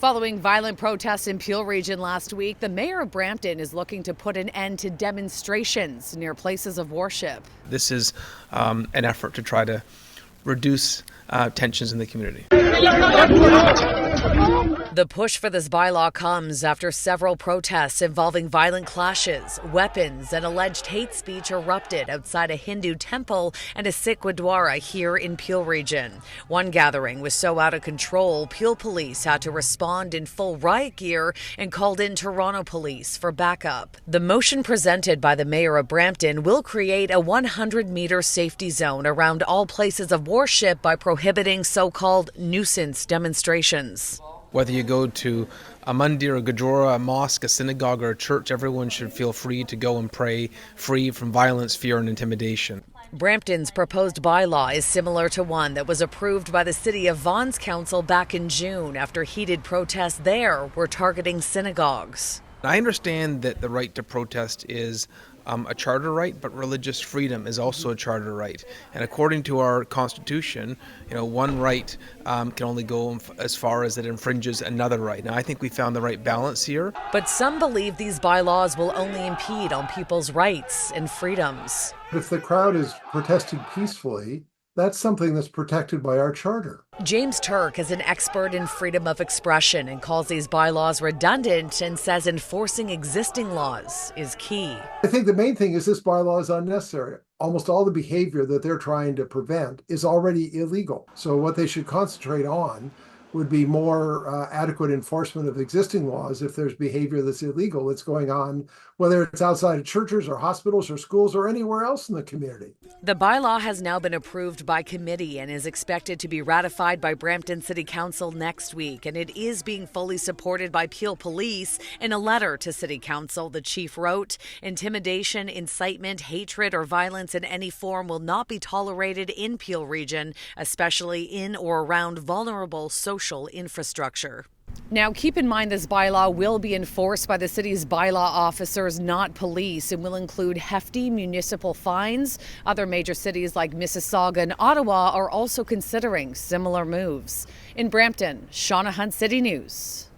Following violent protests in Peel Region last week, the mayor of Brampton is looking to put an end to demonstrations near places of worship. This is an effort to try to reduce tensions in the community. The push for this bylaw comes after several protests involving violent clashes, weapons, and alleged hate speech erupted outside a Hindu temple and a Sikh Gurdwara here in Peel Region. One gathering was so out of control, Peel police had to respond in full riot gear and called in Toronto police for backup. The motion presented by the mayor of Brampton will create a 100-meter safety zone around all places of worship by prohibiting so-called nuisance demonstrations. Whether you go to a mandir, a gurdwara, a mosque, a synagogue, or a church, everyone should feel free to go and pray, free from violence, fear, and intimidation. Brampton's proposed bylaw is similar to one that was approved by the City of Vaughan's Council back in June after heated protests there were targeting synagogues. I understand that the right to protest is a charter right, but religious freedom is also a charter right. And according to our Constitution, one right can only go as far as it infringes another right. Now, I think we found the right balance here. But some believe these bylaws will only impede on people's rights and freedoms. If the crowd is protesting peacefully, that's something that's protected by our charter. James Turk is an expert in freedom of expression and calls these bylaws redundant and says enforcing existing laws is key. I think the main thing is this bylaw is unnecessary. Almost all the behavior that they're trying to prevent is already illegal. So what they should concentrate on would be more adequate enforcement of existing laws if there's behavior that's illegal that's going on, whether it's outside of churches or hospitals or schools or anywhere else in the community. The bylaw has now been approved by committee and is expected to be ratified by Brampton City Council next week. And it is being fully supported by Peel Police. In a letter to City Council, the chief wrote, "Intimidation, incitement, hatred, or violence in any form will not be tolerated in Peel Region, especially in or around vulnerable social infrastructure." Now, keep in mind this bylaw will be enforced by the city's bylaw officers, not police, and will include hefty municipal fines. Other major cities like Mississauga and Ottawa are also considering similar moves. In Brampton, Shauna Hunt, City News.